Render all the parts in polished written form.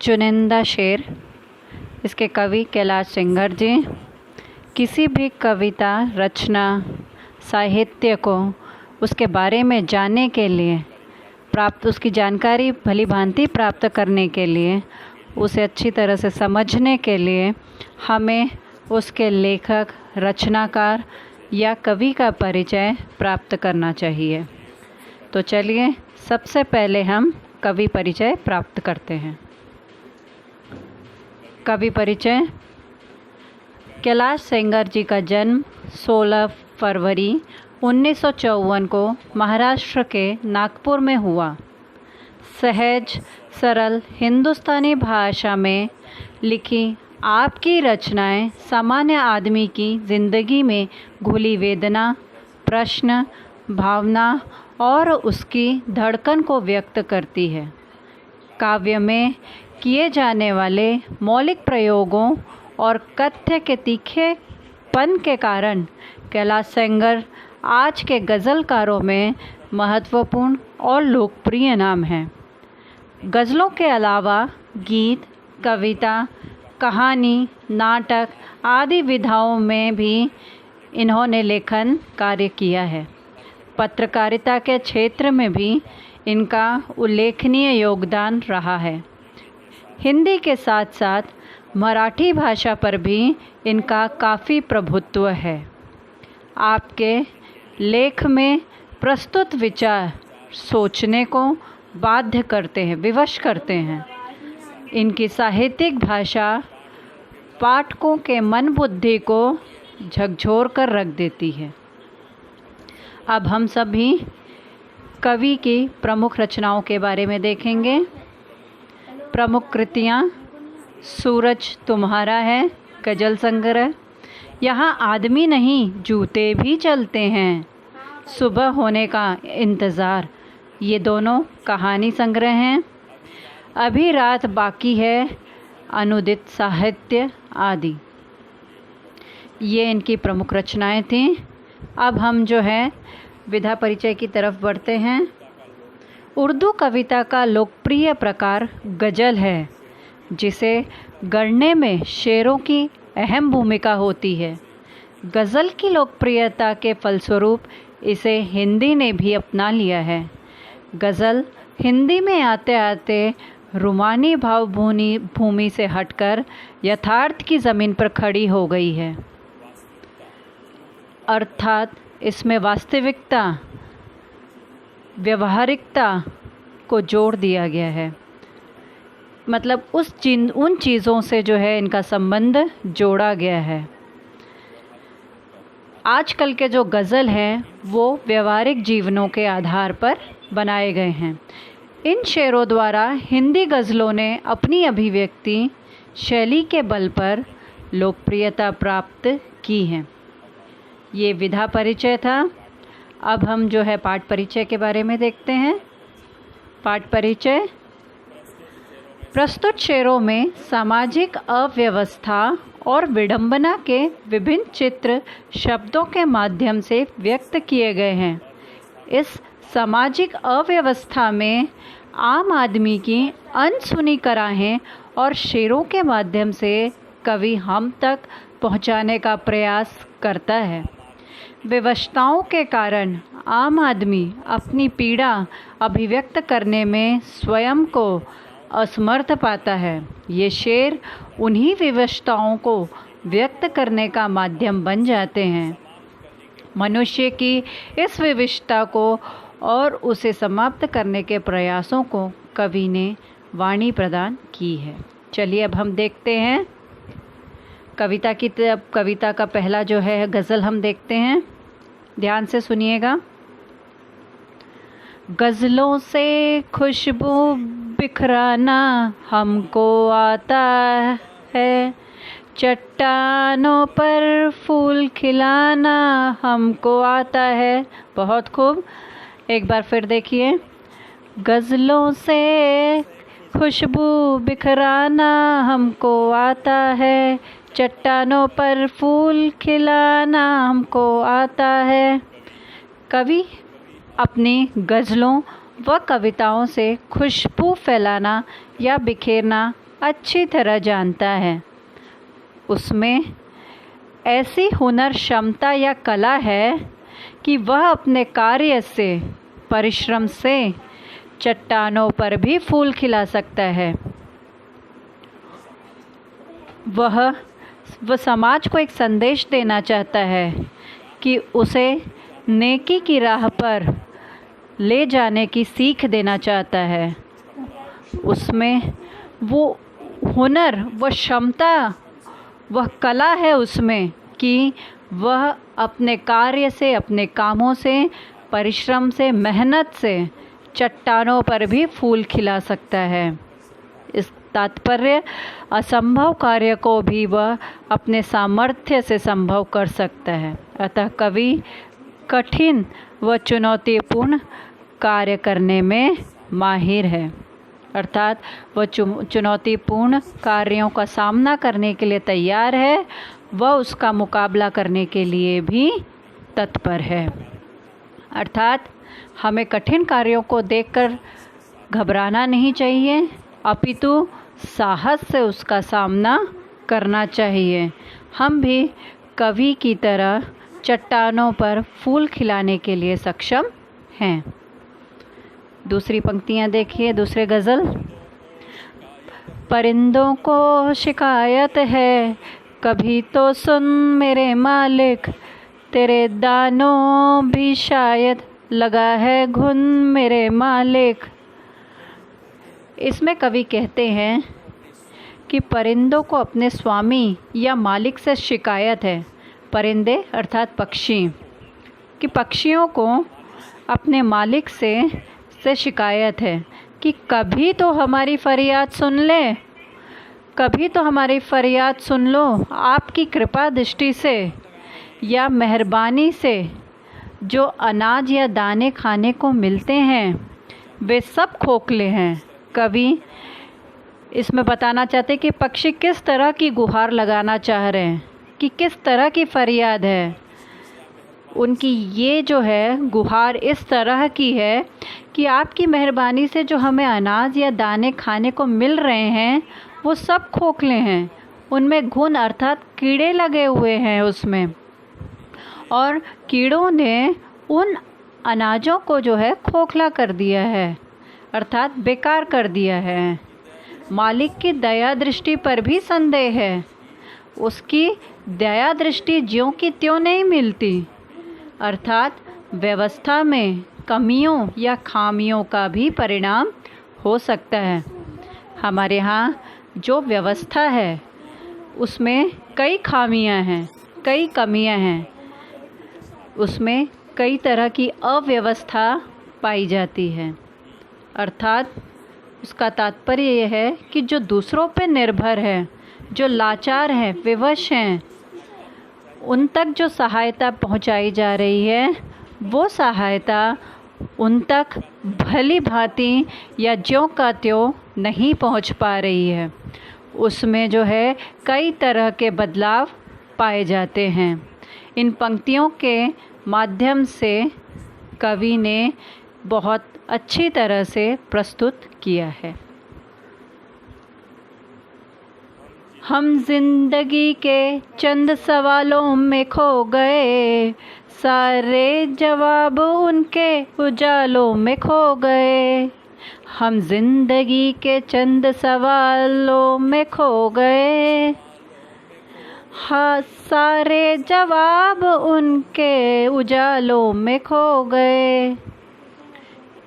चुनिंदा शेर। इसके कवि कैलाश सेंगर जी। किसी भी कविता रचना साहित्य को उसके बारे में जानने के लिए उसकी जानकारी भली भांति प्राप्त करने के लिए, उसे अच्छी तरह से समझने के लिए हमें उसके लेखक, रचनाकार या कवि का परिचय प्राप्त करना चाहिए। तो चलिए सबसे पहले हम कवि परिचय प्राप्त करते हैं। कवि परिचय। कैलाश सेंगर जी का जन्म 16 फरवरी 1954 को महाराष्ट्र के नागपुर में हुआ। सहज सरल हिंदुस्तानी भाषा में लिखी आपकी रचनाएं सामान्य आदमी की ज़िंदगी में घुली वेदना, प्रश्न, भावना और उसकी धड़कन को व्यक्त करती है। काव्य में किए जाने वाले मौलिक प्रयोगों और कथ्य के तीखेपन के कारण कैलाश सेंगर आज के गज़लकारों में महत्वपूर्ण और लोकप्रिय नाम हैं। गज़लों के अलावा गीत, कविता, कहानी, नाटक आदि विधाओं में भी इन्होंने लेखन कार्य किया है। पत्रकारिता के क्षेत्र में भी इनका उल्लेखनीय योगदान रहा है। हिंदी के साथ साथ मराठी भाषा पर भी इनका काफ़ी प्रभुत्व है। आपके लेख में प्रस्तुत विचार सोचने को बाध्य करते हैं, विवश करते हैं। इनकी साहित्यिक भाषा पाठकों के मन बुद्धि को झकझोर कर रख देती है। अब हम सभी कवि की प्रमुख रचनाओं के बारे में देखेंगे। प्रमुख कृतियाँ: सूरज तुम्हारा है गज़ल संग्रह, यहाँ आदमी नहीं जूते भी चलते हैं, सुबह होने का इंतज़ार, ये दोनों कहानी संग्रह हैं। अभी रात बाकी है, अनुदित साहित्य आदि, ये इनकी प्रमुख रचनाएं थीं। अब हम जो है विधा परिचय की तरफ बढ़ते हैं। उर्दू कविता का लोकप्रिय प्रकार गज़ल है, जिसे गढ़ने में शेरों की अहम भूमिका होती है। गज़ल की लोकप्रियता के फलस्वरूप इसे हिंदी ने भी अपना लिया है। गज़ल हिंदी में आते आते रूमानी भूमि से हटकर यथार्थ की ज़मीन पर खड़ी हो गई है। अर्थात इसमें वास्तविकता, व्यवहारिकता को जोड़ दिया गया है। मतलब उन चीज़ों से जो है इनका संबंध जोड़ा गया है। आजकल के जो गज़ल हैं वो व्यवहारिक जीवनों के आधार पर बनाए गए हैं। इन शेरों द्वारा हिंदी गज़लों ने अपनी अभिव्यक्ति शैली के बल पर लोकप्रियता प्राप्त की है। ये विधा परिचय था। अब हम जो है पाठ परिचय के बारे में देखते हैं। पाठ परिचय। प्रस्तुत शेरों में सामाजिक अव्यवस्था और विडंबना के विभिन्न चित्र शब्दों के माध्यम से व्यक्त किए गए हैं। इस सामाजिक अव्यवस्था में आम आदमी की अनसुनी कराहें और शेरों के माध्यम से कवि हम तक पहुंचाने का प्रयास करता है। विवशताओं के कारण आम आदमी अपनी पीड़ा अभिव्यक्त करने में स्वयं को असमर्थ पाता है। ये शेर उन्हीं विवशताओं को व्यक्त करने का माध्यम बन जाते हैं। मनुष्य की इस विवशता को और उसे समाप्त करने के प्रयासों को कवि ने वाणी प्रदान की है। चलिए अब हम देखते हैं कविता का पहला जो है गज़ल हम देखते हैं। ध्यान से सुनिएगा। गज़लों से खुशबू बिखराना हमको आता है, चट्टानों पर फूल खिलाना हमको आता है। बहुत खूब, एक बार फिर देखिए। गज़लों से खुशबू बिखराना हमको आता है, चट्टानों पर फूल खिलाना हमको आता है। कवि अपनी गज़लों व कविताओं से खुशबू फैलाना या बिखेरना अच्छी तरह जानता है। उसमें ऐसी हुनर, क्षमता या कला है कि वह अपने कार्य से, परिश्रम से चट्टानों पर भी फूल खिला सकता है। वह समाज को एक संदेश देना चाहता है कि उसे नेकी की राह पर ले जाने की सीख देना चाहता है। उसमें वो हुनर, वह क्षमता, वह कला है उसमें कि वह अपने कार्य से, अपने कामों से, परिश्रम से, मेहनत से चट्टानों पर भी फूल खिला सकता है। इस तात्पर्य असंभव कार्य को भी वह अपने सामर्थ्य से संभव कर सकता है। अतः कवि कठिन व चुनौतीपूर्ण कार्य करने में माहिर है, अर्थात वह चुनौतीपूर्ण कार्यों का सामना करने के लिए तैयार है, वह उसका मुकाबला करने के लिए भी तत्पर है। अर्थात हमें कठिन कार्यों को देखकर घबराना नहीं चाहिए, अपितु साहस से उसका सामना करना चाहिए। हम भी कवि की तरह चट्टानों पर फूल खिलाने के लिए सक्षम हैं। दूसरी पंक्तियाँ देखिए, दूसरे गज़ल। परिंदों को शिकायत है, कभी तो सुन मेरे मालिक, तेरे दानों भी शायद लगा है घुन मेरे मालिक। इसमें कवि कहते हैं कि परिंदों को अपने स्वामी या मालिक से शिकायत है। परिंदे अर्थात पक्षी, कि पक्षियों को अपने मालिक से शिकायत है कि कभी तो हमारी फरियाद सुन ले, कभी तो हमारी फरियाद सुन लो। आपकी कृपा दृष्टि से या मेहरबानी से जो अनाज या दाने खाने को मिलते हैं वे सब खोखले हैं। कवि इसमें बताना चाहते कि पक्षी किस तरह की गुहार लगाना चाह रहे हैं, कि किस तरह की फरियाद है उनकी। ये जो है गुहार इस तरह की है कि आपकी मेहरबानी से जो हमें अनाज या दाने खाने को मिल रहे हैं वो सब खोखले हैं, उनमें घुन अर्थात कीड़े लगे हुए हैं उसमें, और कीड़ों ने उन अनाजों को जो है खोखला कर दिया है, अर्थात बेकार कर दिया है। मालिक की दया दृष्टि पर भी संदेह है, उसकी दया दृष्टि ज्यों की त्यों नहीं मिलती, अर्थात व्यवस्था में कमियों या खामियों का भी परिणाम हो सकता है। हमारे यहाँ जो व्यवस्था है उसमें कई खामियां हैं, कई कमियां हैं, उसमें कई तरह की अव्यवस्था पाई जाती है। अर्थात उसका तात्पर्य यह है कि जो दूसरों पर निर्भर है, जो लाचार हैं, विवश हैं, उन तक जो सहायता पहुंचाई जा रही है वो सहायता उन तक भली भांति या ज्यों का त्यों नहीं पहुंच पा रही है। उसमें जो है कई तरह के बदलाव पाए जाते हैं। इन पंक्तियों के माध्यम से कवि ने बहुत अच्छी तरह से प्रस्तुत किया है। हम जिंदगी के चंद सवालों में खो गए, सारे जवाब उनके उजालों में खो गए। हम जिंदगी के चंद सवालों में खो गए, हाँ सारे जवाब उनके उजालों में खो गए।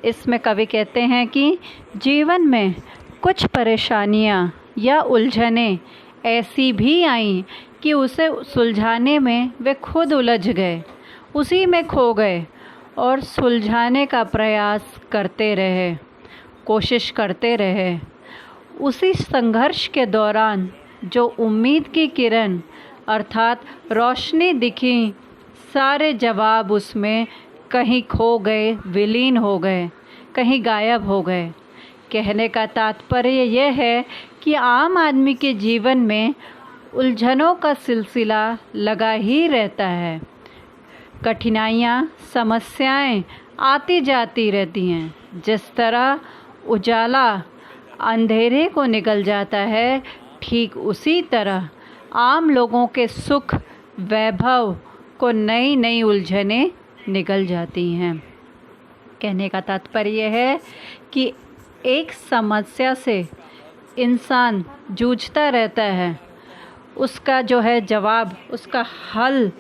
इसमें कवि कहते हैं कि जीवन में कुछ परेशानियां या उलझनें ऐसी भी आईं कि उसे सुलझाने में वे खुद उलझ गए, उसी में खो गए और सुलझाने का प्रयास करते रहे, कोशिश करते रहे। उसी संघर्ष के दौरान जो उम्मीद की किरण अर्थात रोशनी दिखी, सारे जवाब उसमें कहीं खो गए, विलीन हो गए, कहीं गायब हो गए। कहने का तात्पर्य यह है कि आम आदमी के जीवन में उलझनों का सिलसिला लगा ही रहता है। कठिनाइयाँ, समस्याएं आती जाती रहती हैं। जिस तरह उजाला अंधेरे को निगल जाता है, ठीक उसी तरह आम लोगों के सुख वैभव को नई नई उलझनें निगल जाती हैं। कहने का तात्पर्य है कि एक समस्या से इंसान जूझता रहता है, उसका जो है जवाब, उसका हल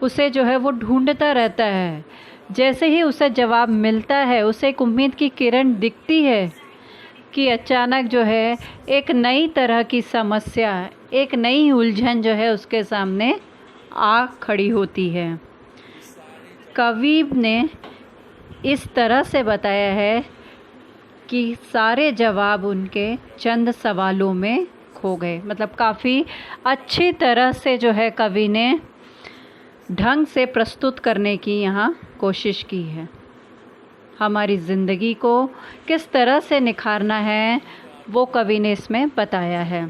उसे जो है वो ढूंढता रहता है। जैसे ही उसे जवाब मिलता है, उसे एक उम्मीद की किरण दिखती है कि अचानक जो है एक नई तरह की समस्या, एक नई उलझन जो है उसके सामने आ खड़ी होती है। कवि ने इस तरह से बताया है कि सारे जवाब उनके चंद सवालों में खो गए। मतलब काफ़ी अच्छी तरह से जो है कवि ने ढंग से प्रस्तुत करने की यहाँ कोशिश की है। हमारी ज़िंदगी को किस तरह से निखारना है वो कवि ने इसमें बताया है।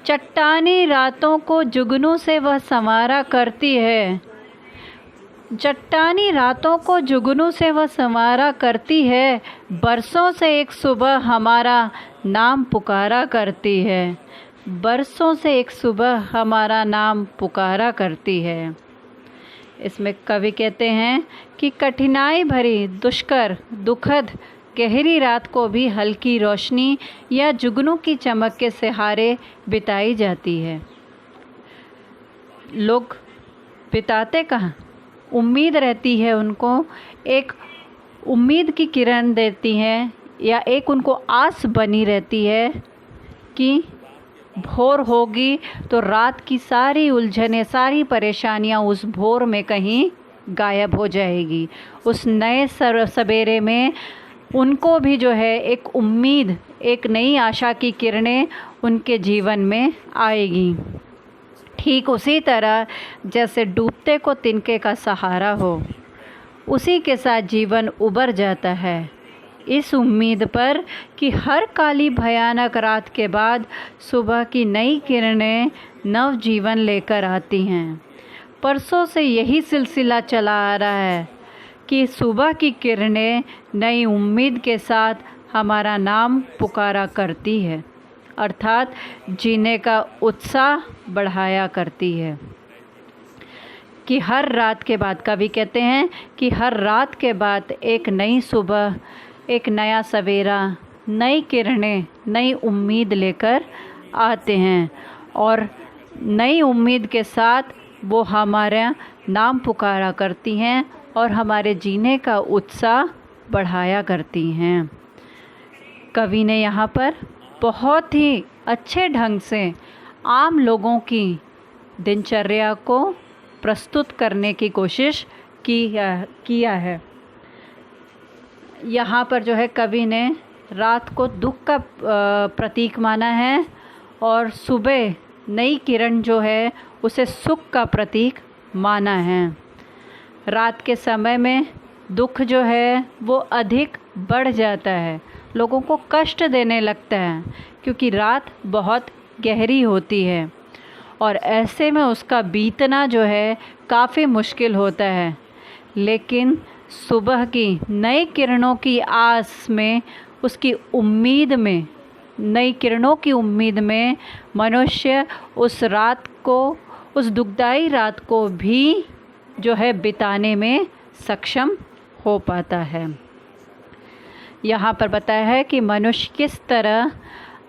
चट्टानी रातों को जुगनू से वह संवारा करती है, चट्टानी रातों को जुगनू से वह संवारा करती है, बरसों से एक सुबह हमारा नाम पुकारा करती है, बरसों से एक सुबह हमारा नाम पुकारा करती है। इसमें कवि कहते हैं कि कठिनाई भरी, दुष्कर, दुखद, गहरी रात को भी हल्की रोशनी या जुगनू की चमक के सहारे बिताई जाती है। लोग बिताते कहाँ, उम्मीद रहती है उनको, एक उम्मीद की किरण देती हैं या एक उनको आस बनी रहती है कि भोर होगी तो रात की सारी उलझनें, सारी परेशानियां उस भोर में कहीं गायब हो जाएगी। उस नए सवेरे में उनको भी जो है एक उम्मीद, एक नई आशा की किरणें उनके जीवन में आएगी। ठीक उसी तरह जैसे डूबते को तिनके का सहारा हो, उसी के साथ जीवन उबर जाता है, इस उम्मीद पर कि हर काली भयानक रात के बाद सुबह की नई किरणें नव जीवन लेकर आती हैं। परसों से यही सिलसिला चला आ रहा है कि सुबह की किरणें नई उम्मीद के साथ हमारा नाम पुकारा करती है, अर्थात जीने का उत्साह बढ़ाया करती है। कि हर रात के बाद, कवि कहते हैं कि हर रात के बाद एक नई सुबह, एक नया सवेरा, नई किरणें, नई उम्मीद लेकर आते हैं और नई उम्मीद के साथ वो हमारा नाम पुकारा करती हैं और हमारे जीने का उत्साह बढ़ाया करती हैं। कवि ने यहाँ पर बहुत ही अच्छे ढंग से आम लोगों की दिनचर्या को प्रस्तुत करने की कोशिश किया है। यहाँ पर जो है कवि ने रात को दुख का प्रतीक माना है और सुबह नई किरण जो है उसे सुख का प्रतीक माना है। रात के समय में दुख जो है वो अधिक बढ़ जाता है, लोगों को कष्ट देने लगता है क्योंकि रात बहुत गहरी होती है और ऐसे में उसका बीतना जो है काफ़ी मुश्किल होता है। लेकिन सुबह की नई किरणों की आस में, उसकी उम्मीद में, नई किरणों की उम्मीद में मनुष्य उस रात को, उस दुखदाई रात को भी जो है बिताने में सक्षम हो पाता है। यहाँ पर बताया है कि मनुष्य किस तरह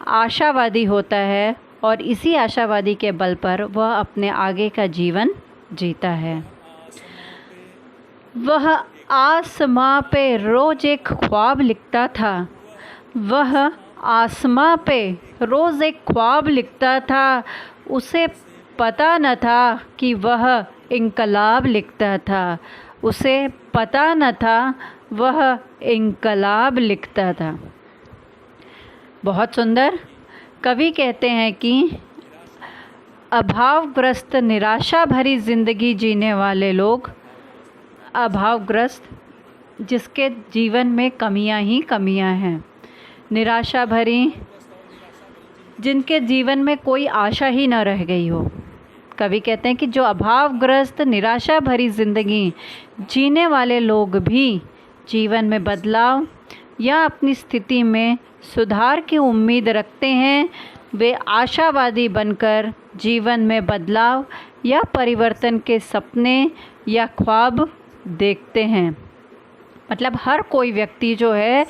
आशावादी होता है और इसी आशावादी के बल पर वह अपने आगे का जीवन जीता है। वह आसमां पे रोज़ एक ख्वाब लिखता था, वह आसमां पे रोज़ एक ख्वाब लिखता था, उसे पता न था कि वह इनकलाब लिखता था, उसे पता न था वह इनकलाब लिखता था। बहुत सुंदर। कवि कहते हैं कि अभावग्रस्त, निराशा भरी ज़िंदगी जीने वाले लोग, अभावग्रस्त जिसके जीवन में कमियां ही कमियां हैं, निराशा भरी जिनके जीवन में कोई आशा ही न रह गई हो। कवि कहते हैं कि जो अभावग्रस्त, निराशा भरी ज़िंदगी जीने वाले लोग भी जीवन में बदलाव या अपनी स्थिति में सुधार की उम्मीद रखते हैं वे आशावादी बनकर जीवन में बदलाव या परिवर्तन के सपने या ख्वाब देखते हैं। मतलब हर कोई व्यक्ति जो है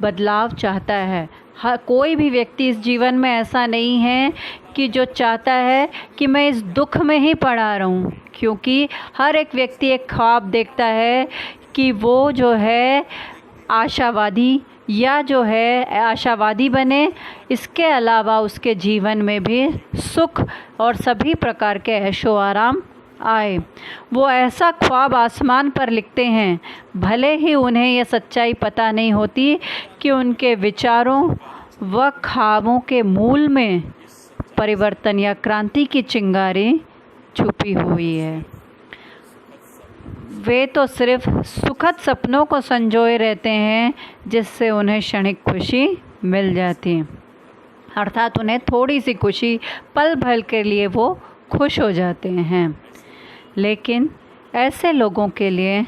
बदलाव चाहता है। हर कोई भी व्यक्ति इस जीवन में ऐसा नहीं है कि जो चाहता है कि मैं इस दुख में ही पड़ा रहूं, क्योंकि हर एक व्यक्ति एक ख्वाब देखता है कि वो जो है आशावादी या जो है आशावादी बने। इसके अलावा उसके जीवन में भी सुख और सभी प्रकार के ऐशो आराम आए। वो ऐसा ख्वाब आसमान पर लिखते हैं, भले ही उन्हें यह सच्चाई पता नहीं होती कि उनके विचारों व ख्वाबों के मूल में परिवर्तन या क्रांति की चिंगारी छुपी हुई है। वे तो सिर्फ सुखद सपनों को संजोए रहते हैं जिससे उन्हें क्षणिक खुशी मिल जाती, अर्थात उन्हें थोड़ी सी खुशी पल भर के लिए वो खुश हो जाते हैं। लेकिन ऐसे लोगों के लिए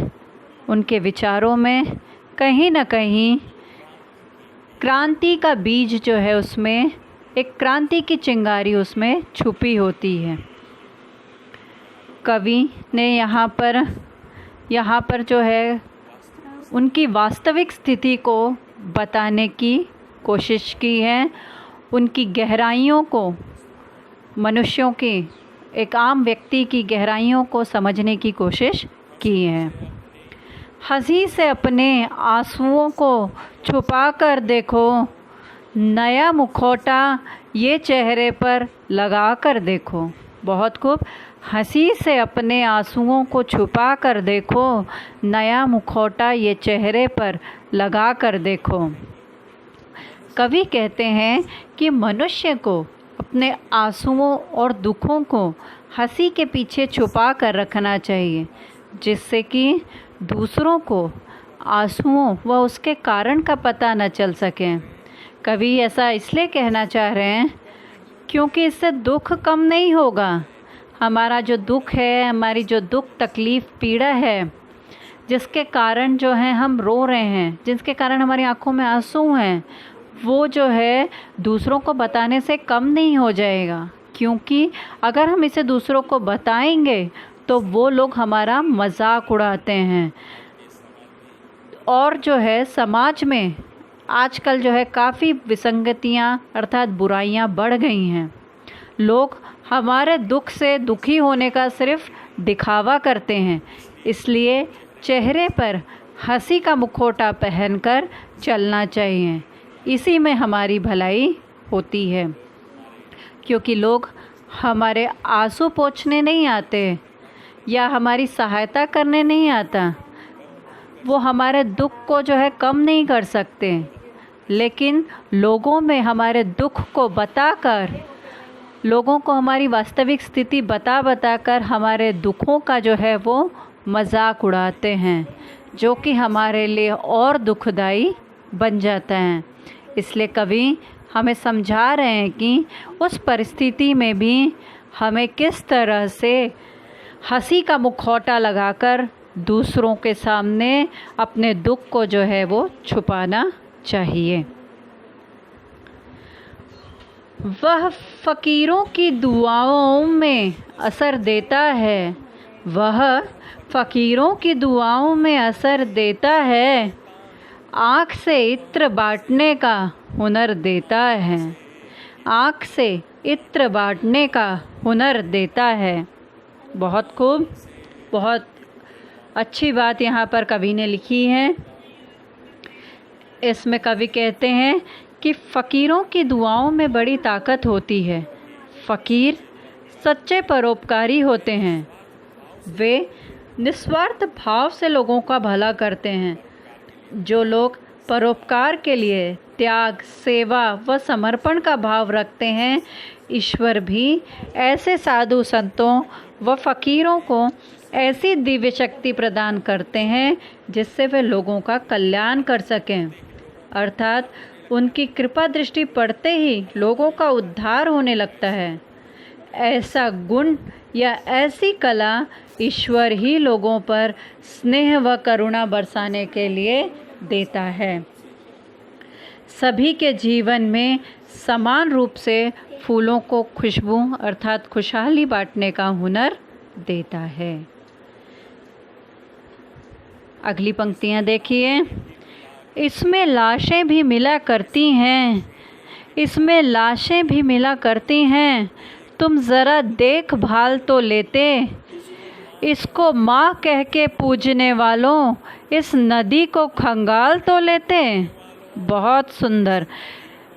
उनके विचारों में कहीं ना कहीं क्रांति का बीज जो है, उसमें एक क्रांति की चिंगारी उसमें छुपी होती है। कवि ने यहाँ पर जो है उनकी वास्तविक स्थिति को बताने की कोशिश की है, उनकी गहराइयों को, मनुष्यों की, एक आम व्यक्ति की गहराइयों को समझने की कोशिश की है। हंसी से अपने आंसुओं को छुपा कर देखो, नया मुखौटा ये चेहरे पर लगा कर देखो। बहुत खूब। हंसी से अपने आंसुओं को छुपा कर देखो, नया मुखौटा ये चेहरे पर लगा कर देखो। कवि कहते हैं कि मनुष्य को अपने आंसुओं और दुखों को हंसी के पीछे छुपा कर रखना चाहिए, जिससे कि दूसरों को आंसुओं व उसके कारण का पता न चल सके। कवि ऐसा इसलिए कहना चाह रहे हैं क्योंकि इससे दुख कम नहीं होगा। हमारा जो दुख है, हमारी जो दुख तकलीफ़ पीड़ा है, जिसके कारण जो है हम रो रहे हैं, जिसके कारण हमारी आंखों में आंसू हैं, वो जो है दूसरों को बताने से कम नहीं हो जाएगा। क्योंकि अगर हम इसे दूसरों को बताएंगे तो वो लोग हमारा मजाक उड़ाते हैं। और जो है समाज में आजकल जो है काफ़ी विसंगतियाँ अर्थात बुराइयाँ बढ़ गई हैं। लोग हमारे दुख से दुखी होने का सिर्फ दिखावा करते हैं, इसलिए चेहरे पर हंसी का मुखौटा पहनकर चलना चाहिए। इसी में हमारी भलाई होती है, क्योंकि लोग हमारे आंसू पोंछने नहीं आते या हमारी सहायता करने नहीं आता। वो हमारे दुख को जो है कम नहीं कर सकते, लेकिन लोगों में हमारे दुख को बताकर, लोगों को हमारी वास्तविक स्थिति बता कर हमारे दुखों का जो है वो मजाक उड़ाते हैं, जो कि हमारे लिए और दुखदाई बन जाता है। इसलिए कवि हमें समझा रहे हैं कि उस परिस्थिति में भी हमें किस तरह से हंसी का मुखौटा लगाकर दूसरों के सामने अपने दुख को जो है वो छुपाना चाहिए। वह फ़कीरों की दुआओं में असर देता है, वह फ़कीरों की दुआओं में असर देता है, आँख से इत्र बांटने का हुनर देता है, आँख से इत्र बांटने का हुनर देता है। बहुत खूब, बहुत अच्छी बात यहाँ पर कवि ने लिखी है। इसमें कवि कहते हैं कि फ़कीरों की दुआओं में बड़ी ताकत होती है। फ़कीर सच्चे परोपकारी होते हैं, वे निस्वार्थ भाव से लोगों का भला करते हैं। जो लोग परोपकार के लिए त्याग, सेवा व समर्पण का भाव रखते हैं, ईश्वर भी ऐसे साधु संतों व फ़कीरों को ऐसी दिव्य शक्ति प्रदान करते हैं जिससे वे लोगों का कल्याण कर सकें। अर्थात उनकी कृपा दृष्टि पड़ते ही लोगों का उद्धार होने लगता है। ऐसा गुण या ऐसी कला ईश्वर ही लोगों पर स्नेह व करुणा बरसाने के लिए देता है। सभी के जीवन में समान रूप से फूलों को खुशबू अर्थात खुशहाली बांटने का हुनर देता है। अगली पंक्तियाँ देखिए। इसमें लाशें भी मिला करती हैं, इसमें लाशें भी मिला करती हैं, तुम ज़रा देखभाल तो लेते। इसको माँ कह के पूजने वालों, इस नदी को खंगाल तो लेते। बहुत सुंदर।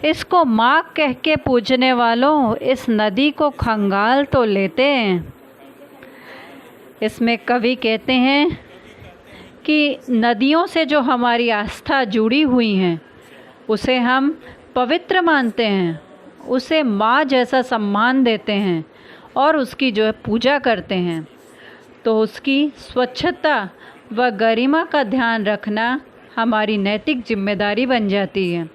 इसको माँ कह के पूजने वालों, इस नदी को खंगाल तो लेते। इसमें कवि कहते हैं कि नदियों से जो हमारी आस्था जुड़ी हुई हैं उसे हम पवित्र मानते हैं, उसे माँ जैसा सम्मान देते हैं और उसकी जो है पूजा करते हैं, तो उसकी स्वच्छता व गरिमा का ध्यान रखना हमारी नैतिक जिम्मेदारी बन जाती है।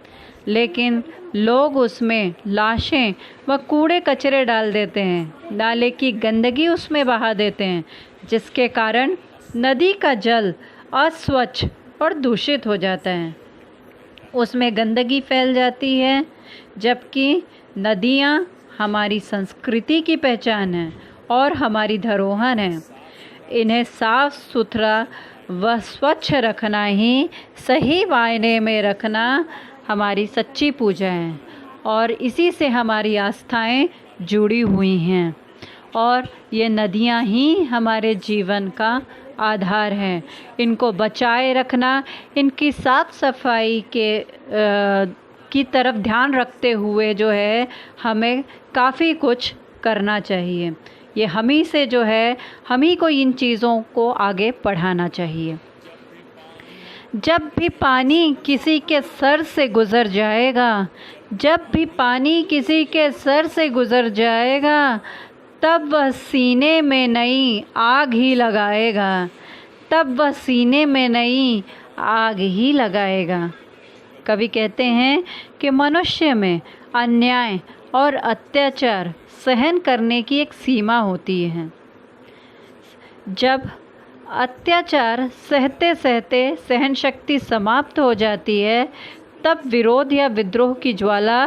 लेकिन लोग उसमें लाशें व कूड़े कचरे डाल देते हैं, नाले की गंदगी उसमें बहा देते हैं, जिसके कारण नदी का जल अस्वच्छ और दूषित हो जाता है, उसमें गंदगी फैल जाती है। जबकि नदियाँ हमारी संस्कृति की पहचान है और हमारी धरोहर है। इन्हें साफ सुथरा व स्वच्छ रखना ही सही मायने में रखना हमारी सच्ची पूजा है और इसी से हमारी आस्थाएं जुड़ी हुई हैं और ये नदियाँ ही हमारे जीवन का आधार हैं। इनको बचाए रखना, इनकी साफ सफाई की तरफ ध्यान रखते हुए जो है हमें काफ़ी कुछ करना चाहिए। ये हम ही से जो है हम ही को इन चीज़ों को आगे बढ़ाना चाहिए। जब भी पानी किसी के सर से गुज़र जाएगा, जब भी पानी किसी के सर से गुज़र जाएगा, तब वह सीने में नई आग ही लगाएगा, तब वह सीने में नई आग ही लगाएगा। कवि कहते हैं कि मनुष्य में अन्याय और अत्याचार सहन करने की एक सीमा होती है। जब अत्याचार सहते सहते सहन शक्ति समाप्त हो जाती है, तब विरोध या विद्रोह की ज्वाला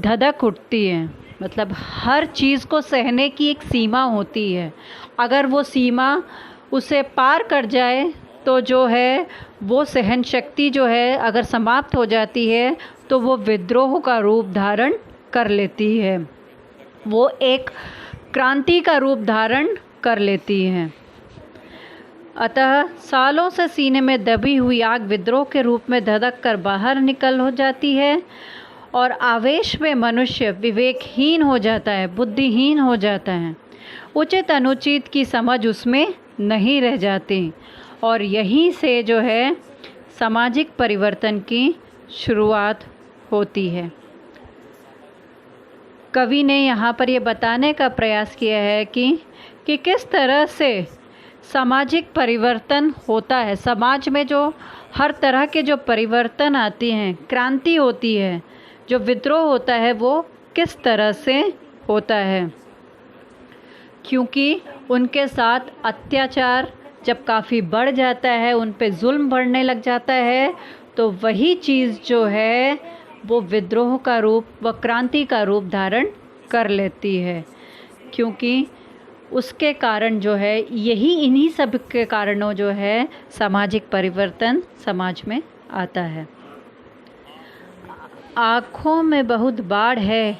धधक उठती है। मतलब हर चीज़ को सहने की एक सीमा होती है। अगर वो सीमा उसे पार कर जाए तो जो है वो सहन शक्ति जो है अगर समाप्त हो जाती है तो वो विद्रोह का रूप धारण कर लेती है, वो एक क्रांति का रूप धारण कर लेती है। अतः सालों से सीने में दबी हुई आग विद्रोह के रूप में धधक कर बाहर निकल हो जाती है और आवेश में मनुष्य विवेकहीन हो जाता है, बुद्धिहीन हो जाता है। उचित अनुचित की समझ उसमें नहीं रह जाती और यहीं से जो है सामाजिक परिवर्तन की शुरुआत होती है। कवि ने यहाँ पर ये बताने का प्रयास किया है कि किस तरह से सामाजिक परिवर्तन होता है। समाज में जो हर तरह के जो परिवर्तन आती हैं, क्रांति होती है, जो विद्रोह होता है, वो किस तरह से होता है। क्योंकि उनके साथ अत्याचार जब काफ़ी बढ़ जाता है, उन पे जुल्म बढ़ने लग जाता है, तो वही चीज़ जो है वो विद्रोह का रूप व क्रांति का रूप धारण कर लेती है। क्योंकि उसके कारण जो है यही इन्हीं सब के कारणों जो है सामाजिक परिवर्तन समाज में आता है। आँखों में बहुत बाढ़ है,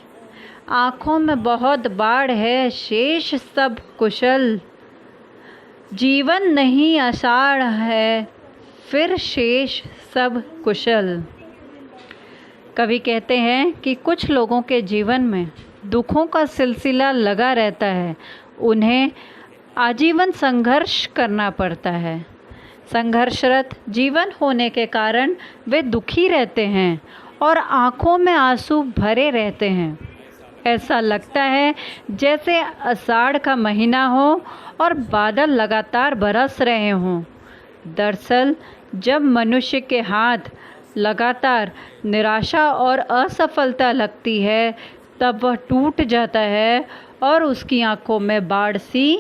आँखों में बहुत बाढ़ है, शेष सब कुशल। जीवन नहीं आषाढ़ है, फिर शेष सब कुशल। कवि कहते हैं कि कुछ लोगों के जीवन में दुखों का सिलसिला लगा रहता है, उन्हें आजीवन संघर्ष करना पड़ता है। संघर्षरत जीवन होने के कारण वे दुखी रहते हैं और आँखों में आंसू भरे रहते हैं। ऐसा लगता है जैसे आषाढ़ का महीना हो और बादल लगातार बरस रहे हों। दरअसल जब मनुष्य के हाथ लगातार निराशा और असफलता लगती है, तब वह टूट जाता है और उसकी आंखों में बाढ़ सी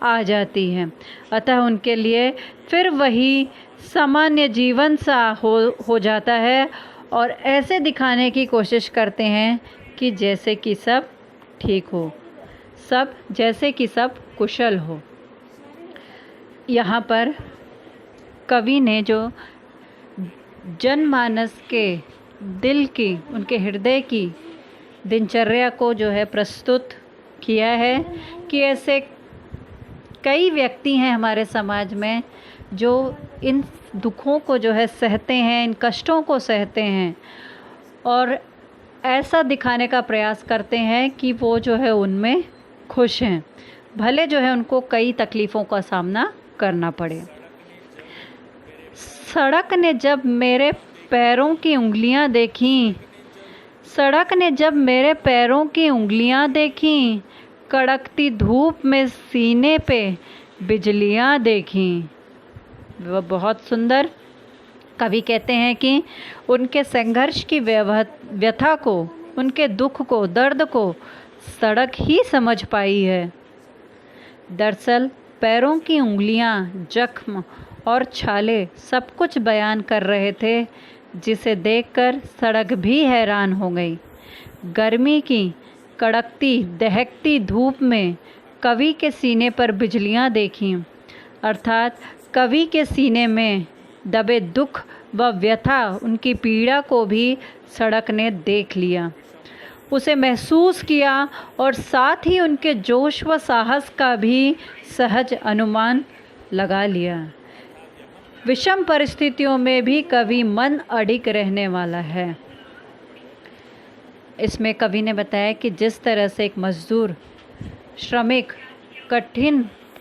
आ जाती है। अतः उनके लिए फिर वही सामान्य जीवन सा हो जाता है और ऐसे दिखाने की कोशिश करते हैं कि जैसे कि सब ठीक हो, सब जैसे कि सब कुशल हो। यहाँ पर कवि ने जो जनमानस के दिल की, उनके हृदय की दिनचर्या को जो है प्रस्तुत किया है कि ऐसे कई व्यक्ति हैं हमारे समाज में जो इन दुखों को जो है सहते हैं, इन कष्टों को सहते हैं और ऐसा दिखाने का प्रयास करते हैं कि वो जो है उनमें खुश हैं, भले जो है उनको कई तकलीफ़ों का सामना करना पड़े। सड़क ने जब मेरे पैरों की उंगलियां देखीं, सड़क ने जब मेरे पैरों की उंगलियां देखीं, कड़कती धूप में सीने पे बिजलियां देखीं। वह बहुत सुंदर कवि कहते हैं कि उनके संघर्ष की व्यथा को, उनके दुख को, दर्द को सड़क ही समझ पाई है। दरअसल पैरों की उंगलियां, जख्म और छाले सब कुछ बयान कर रहे थे, जिसे देखकर सड़क भी हैरान हो गई। गर्मी की कड़कती दहकती धूप में कवि के सीने पर बिजलियां देखीं, अर्थात कवि के सीने में दबे दुख व व्यथा, उनकी पीड़ा को भी सड़क ने देख लिया, उसे महसूस किया और साथ ही उनके जोश व साहस का भी सहज अनुमान लगा लिया। विषम परिस्थितियों में भी कवि मन अडिग रहने वाला है। इसमें कवि ने बताया कि जिस तरह से एक मजदूर, श्रमिक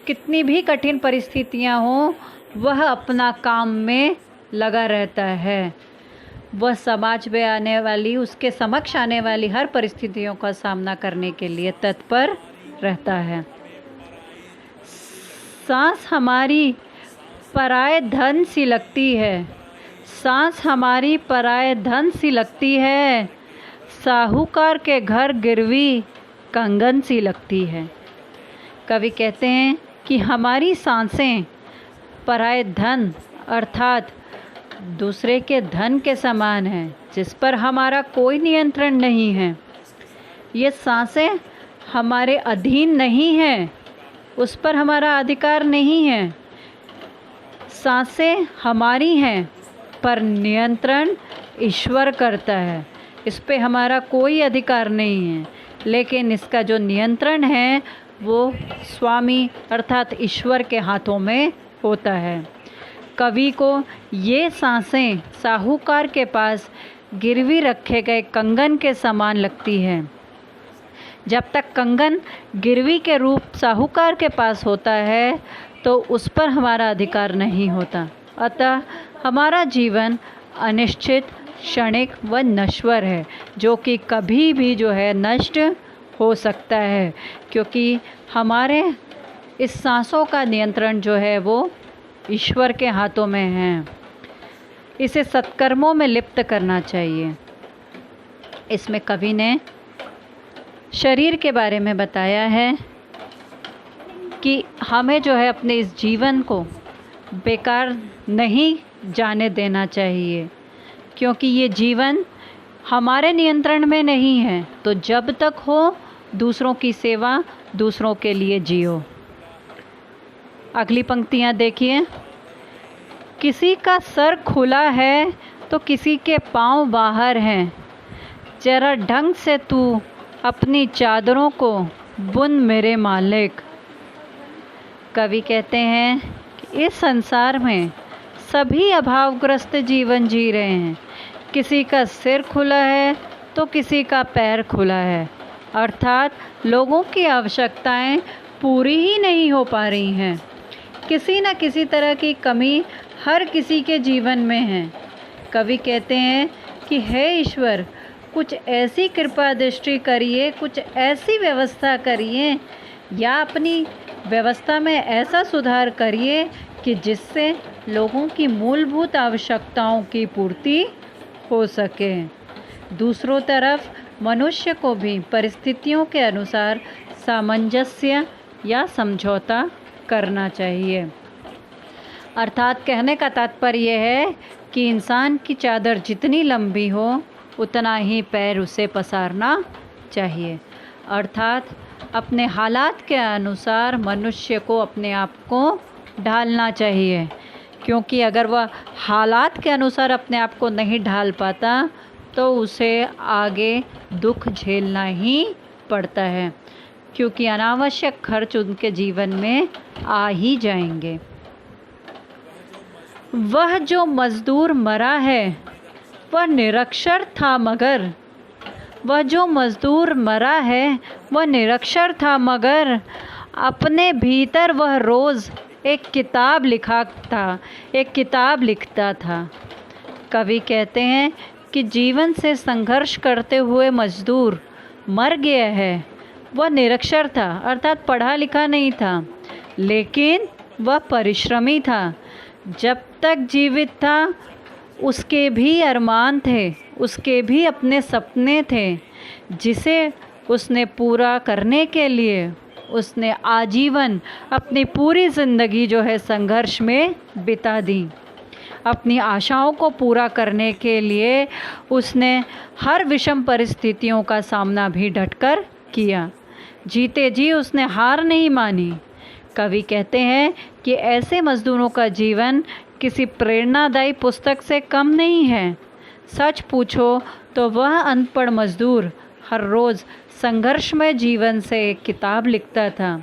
कितनी भी कठिन परिस्थितियां हों, वह अपना काम में लगा रहता है। वह समाज में आने वाली, उसके समक्ष आने वाली हर परिस्थितियों का सामना करने के लिए तत्पर रहता है। सांस हमारी पराये धन सी लगती है, सांस हमारी पराये धन सी लगती है, साहूकार के घर गिरवी कंगन सी लगती है। कवि कहते हैं कि हमारी सांसें पराये धन अर्थात दूसरे के धन के समान है, जिस पर हमारा कोई नियंत्रण नहीं है। ये सांसें हमारे अधीन नहीं हैं, उस पर हमारा अधिकार नहीं है। सांसें हमारी हैं, पर नियंत्रण ईश्वर करता है, इस पे हमारा कोई अधिकार नहीं है। लेकिन इसका जो नियंत्रण है वो स्वामी अर्थात ईश्वर के हाथों में होता है। कवि को ये सांसें साहूकार के पास गिरवी रखे गए कंगन के समान लगती है। जब तक कंगन गिरवी के रूप साहूकार के पास होता है तो उस पर हमारा अधिकार नहीं होता। अतः हमारा जीवन अनिश्चित, क्षणिक व नश्वर है, जो कि कभी भी जो है नष्ट हो सकता है, क्योंकि हमारे इस सांसों का नियंत्रण जो है वो ईश्वर के हाथों में है। इसे सत्कर्मों में लिप्त करना चाहिए। इसमें कवि ने शरीर के बारे में बताया है कि हमें जो है अपने इस जीवन को बेकार नहीं जाने देना चाहिए, क्योंकि ये जीवन हमारे नियंत्रण में नहीं है। तो जब तक हो दूसरों की सेवा, दूसरों के लिए जियो। अगली पंक्तियाँ देखिए। किसी का सर खुला है तो किसी के पाँव बाहर हैं, जरा ढंग से तू अपनी चादरों को बुन मेरे मालिक। कवि कहते हैं कि इस संसार में सभी अभावग्रस्त जीवन जी रहे हैं। किसी का सिर खुला है तो किसी का पैर खुला है, अर्थात लोगों की आवश्यकताएं पूरी ही नहीं हो पा रही हैं। किसी न किसी तरह की कमी हर किसी के जीवन में है। कवि कहते हैं कि हे ईश्वर, कुछ ऐसी कृपा दृष्टि करिए, कुछ ऐसी व्यवस्था करिए या अपनी व्यवस्था में ऐसा सुधार करिए कि जिससे लोगों की मूलभूत आवश्यकताओं की पूर्ति हो सके। दूसरों तरफ मनुष्य को भी परिस्थितियों के अनुसार सामंजस्य या समझौता करना चाहिए। अर्थात कहने का तात्पर्य है कि इंसान की चादर जितनी लंबी हो उतना ही पैर उसे पसारना चाहिए। अर्थात अपने हालात के अनुसार मनुष्य को अपने आप को ढालना चाहिए, क्योंकि अगर वह हालात के अनुसार अपने आप को नहीं ढाल पाता तो उसे आगे दुख झेलना ही पड़ता है, क्योंकि अनावश्यक खर्च उनके जीवन में आ ही जाएंगे। वह जो मज़दूर मरा है वह निरक्षर था मगर वह जो मज़दूर मरा है वह निरक्षर था मगर अपने भीतर वह रोज़ एक किताब लिखता था। कवि कहते हैं कि जीवन से संघर्ष करते हुए मज़दूर मर गया है। वह निरक्षर था, अर्थात पढ़ा लिखा नहीं था, लेकिन वह परिश्रमी था। जब तक जीवित था उसके भी अरमान थे, उसके भी अपने सपने थे, जिसे उसने पूरा करने के लिए उसने आजीवन अपनी पूरी ज़िंदगी जो है संघर्ष में बिता दी। अपनी आशाओं को पूरा करने के लिए उसने हर विषम परिस्थितियों का सामना भी डटकर किया। जीते जी उसने हार नहीं मानी। कवि कहते हैं कि ऐसे मज़दूरों का जीवन किसी प्रेरणादायी पुस्तक से कम नहीं है। सच पूछो तो वह अनपढ़ मज़दूर हर रोज़ संघर्षमय जीवन से एक किताब लिखता था।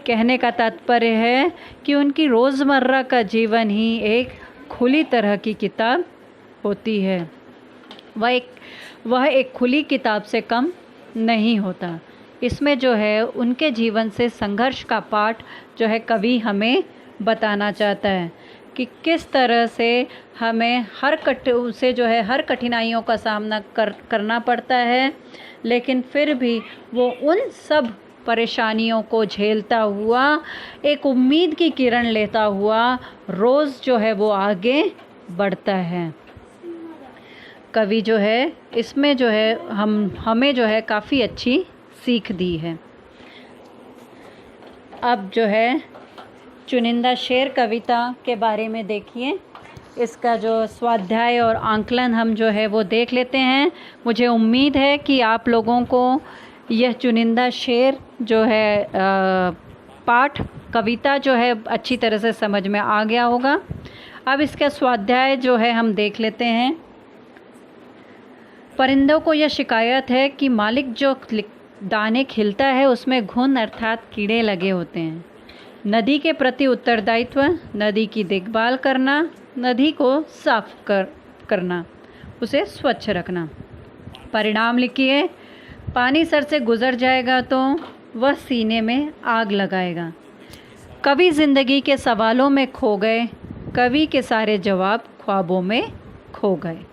कहने का तात्पर्य है कि उनकी रोज़मर्रा का जीवन ही एक खुली तरह की किताब होती है। वह एक खुली किताब से कम नहीं होता। इसमें जो है उनके जीवन से संघर्ष का पाठ जो है कवि हमें बताना चाहता है कि किस तरह से हमें हर कठिनाइयों का सामना करना पड़ता है, लेकिन फिर भी वो उन सब परेशानियों को झेलता हुआ एक उम्मीद की किरण लेता हुआ रोज़ जो है वो आगे बढ़ता है। कवि जो है इसमें जो है हमें जो है काफ़ी अच्छी सीख दी है। अब जो है चुनिंदा शेर कविता के बारे में देखिए। इसका जो स्वाध्याय और आंकलन हम जो है वो देख लेते हैं। मुझे उम्मीद है कि आप लोगों को यह चुनिंदा शेर जो है पाठ कविता जो है अच्छी तरह से समझ में आ गया होगा। अब इसका स्वाध्याय जो है हम देख लेते हैं। परिंदों को यह शिकायत है कि मालिक जो दाने खिलता है उसमें घुन अर्थात कीड़े लगे होते हैं। नदी के प्रति उत्तरदायित्व, नदी की देखभाल करना, नदी को साफ करना, उसे स्वच्छ रखना। परिणाम लिखिए। पानी सर से गुज़र जाएगा तो वह सीने में आग लगाएगा। कवि ज़िंदगी के सवालों में खो गए, कवि के सारे जवाब ख्वाबों में खो गए।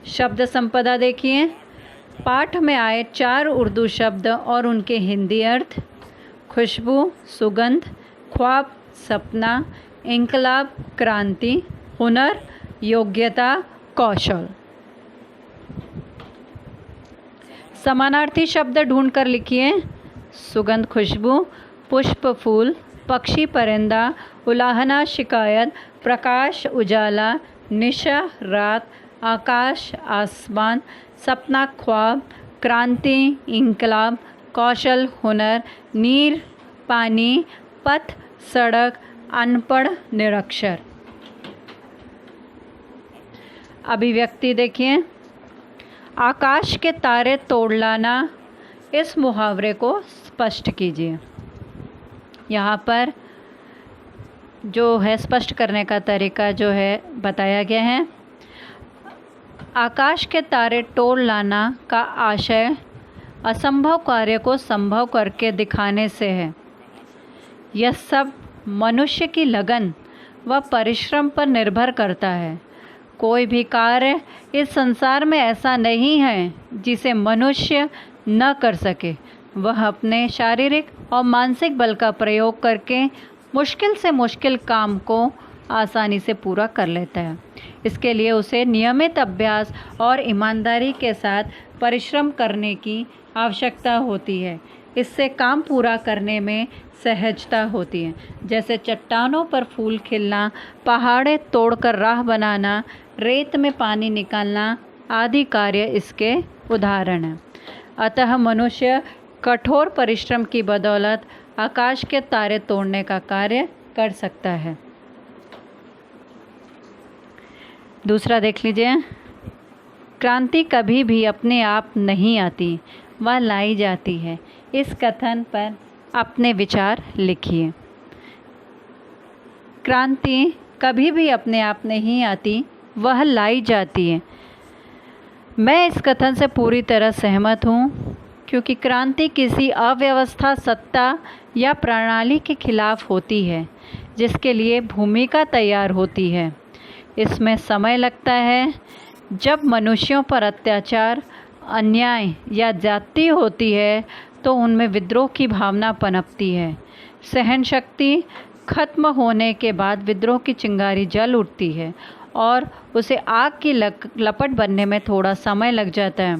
शब्द संपदा देखिए। पाठ में आए 4 उर्दू शब्द और उनके हिंदी अर्थ: खुशबू, सुगंध, ख्वाब, सपना, इनकलाब, क्रांति, हुनर, योग्यता, कौशल। समानार्थी शब्द ढूंढकर लिखिए। सुगंध खुशबू, पुष्प फूल, पक्षी परिंदा, उलाहना शिकायत, प्रकाश उजाला, निशा रात, आकाश आसमान, सपना ख्वाब, क्रांति इनकलाब, कौशल हुनर, नीर पानी, पथ सड़क, अनपढ़ निरक्षर। अभिव्यक्ति देखिए। आकाश के तारे तोड़ लाना, इस मुहावरे को स्पष्ट कीजिए। यहाँ पर जो है स्पष्ट करने का तरीका जो है बताया गया है। आकाश के तारे तोड़ लाना का आशय असंभव कार्य को संभव करके दिखाने से है। यह सब मनुष्य की लगन व परिश्रम पर निर्भर करता है। कोई भी कार्य इस संसार में ऐसा नहीं है जिसे मनुष्य न कर सके। वह अपने शारीरिक और मानसिक बल का प्रयोग करके मुश्किल से मुश्किल काम को आसानी से पूरा कर लेता है। इसके लिए उसे नियमित अभ्यास और ईमानदारी के साथ परिश्रम करने की आवश्यकता होती है। इससे काम पूरा करने में सहजता होती है। जैसे चट्टानों पर फूल खिलना, पहाड़े तोड़कर राह बनाना, रेत में पानी निकालना आदि कार्य इसके उदाहरण हैं। अतः मनुष्य कठोर परिश्रम की बदौलत आकाश के तारे तोड़ने का कार्य कर सकता है। दूसरा देख लीजिए, क्रांति कभी भी अपने आप नहीं आती, वह लाई जाती है। इस कथन पर अपने विचार लिखिए। क्रांति कभी भी अपने आप नहीं आती, वह लाई जाती है। मैं इस कथन से पूरी तरह सहमत हूँ, क्योंकि क्रांति किसी अव्यवस्था, सत्ता या प्रणाली के खिलाफ होती है जिसके लिए भूमिका तैयार होती है। इसमें समय लगता है। जब मनुष्यों पर अत्याचार, अन्याय या ज्यादती होती है तो उनमें विद्रोह की भावना पनपती है। सहन शक्ति खत्म होने के बाद विद्रोह की चिंगारी जल उठती है और उसे आग की लपट बनने में थोड़ा समय लग जाता है।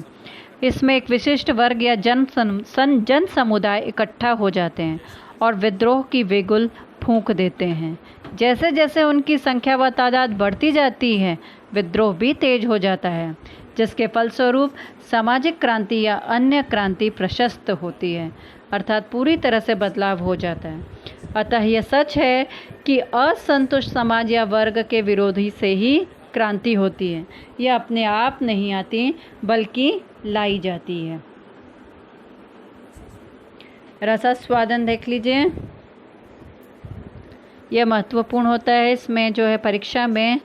इसमें एक विशिष्ट वर्ग या जन समुदाय इकट्ठा हो जाते हैं और विद्रोह की बिगुल फूंक देते हैं। जैसे जैसे उनकी संख्या व तादाद बढ़ती जाती है, विद्रोह भी तेज हो जाता है, जिसके फलस्वरूप सामाजिक क्रांति या अन्य क्रांति प्रशस्त होती है, अर्थात पूरी तरह से बदलाव हो जाता है। अतः यह सच है कि असंतुष्ट समाज या वर्ग के विरोधी से ही क्रांति होती है। यह अपने आप नहीं आती, बल्कि लाई जाती है। रसास्वादन देख लीजिए, यह महत्वपूर्ण होता है। इसमें जो है परीक्षा में,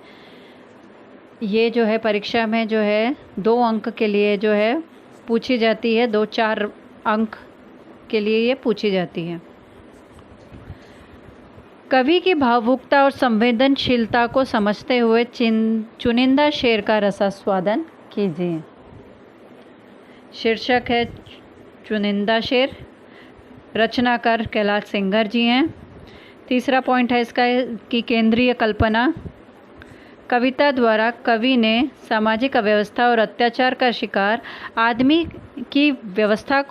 ये जो है परीक्षा में जो है 2 अंक के लिए जो है पूछी जाती है, 2-4 अंक के लिए ये पूछी जाती है। कवि की भावुकता और संवेदनशीलता को समझते हुए चुनिंदा शेर का रसास्वादन कीजिए। शीर्षक है चुनिंदा शेर, रचनाकार कैलाश सेंगर जी हैं। तीसरा पॉइंट है इसका कि केंद्रीय कल्पना। कविता द्वारा कवि ने सामाजिक अव्यवस्था और अत्याचार का शिकार आदमी की व्यथा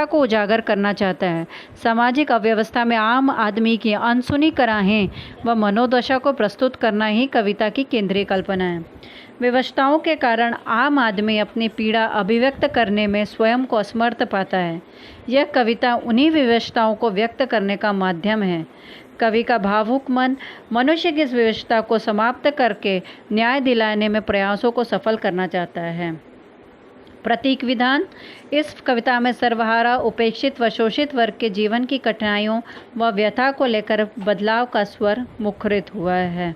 को उजागर करना चाहता है। सामाजिक अव्यवस्था में आम आदमी की अनसुनी कराहें व मनोदशा को प्रस्तुत करना ही कविता की केंद्रीय कल्पना है। विवशताओं के कारण आम आदमी अपनी पीड़ा अभिव्यक्त करने में स्वयं को असमर्थ पाता है। यह कविता उन्हीं विवशताओं को व्यक्त करने का माध्यम है। कवि का भावुक मन मनुष्य की इस विवशता को समाप्त करके न्याय दिलाने में प्रयासों को सफल करना चाहता है। प्रतीक विधान। इस कविता में सर्वहारा, उपेक्षित व शोषित वर्ग के जीवन की कठिनाइयों व व्यथा को लेकर बदलाव का स्वर मुखरित हुआ है।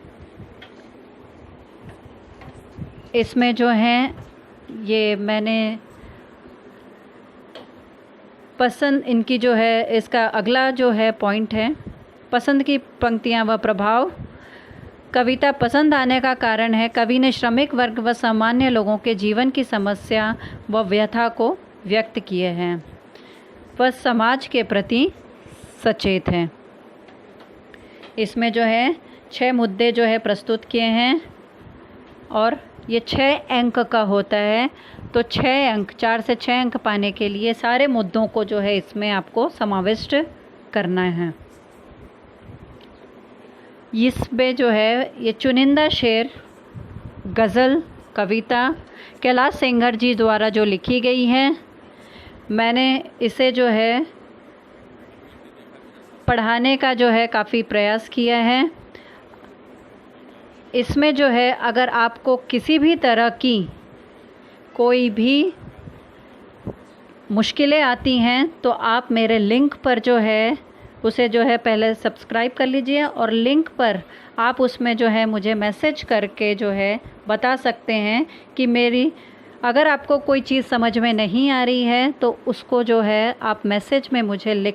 इसमें जो है ये मैंने पसंद, इनकी जो है इसका अगला जो है पॉइंट है पसंद की पंक्तियाँ व प्रभाव। कविता पसंद आने का कारण है कवि ने श्रमिक वर्ग व सामान्य लोगों के जीवन की समस्या व व्यथा को व्यक्त किए हैं। वह समाज के प्रति सचेत हैं। इसमें जो है 6 मुद्दे जो है प्रस्तुत किए हैं और ये 6 अंक का होता है। तो 6 अंक, 4 से 6 अंक पाने के लिए सारे मुद्दों को जो है इसमें आपको समाविष्ट करना है। इसमें जो है ये चुनिंदा शेर, गज़ल, कविता कैलाश सेंगर जी द्वारा जो लिखी गई है, मैंने इसे जो है पढ़ाने का जो है काफ़ी प्रयास किया है। इसमें जो है अगर आपको किसी भी तरह की कोई भी मुश्किलें आती हैं तो आप मेरे लिंक पर जो है उसे जो है पहले सब्सक्राइब कर लीजिए और लिंक पर आप उसमें जो है मुझे मैसेज करके जो है बता सकते हैं कि मेरी, अगर आपको कोई चीज़ समझ में नहीं आ रही है तो उसको जो है आप मैसेज में मुझे लिख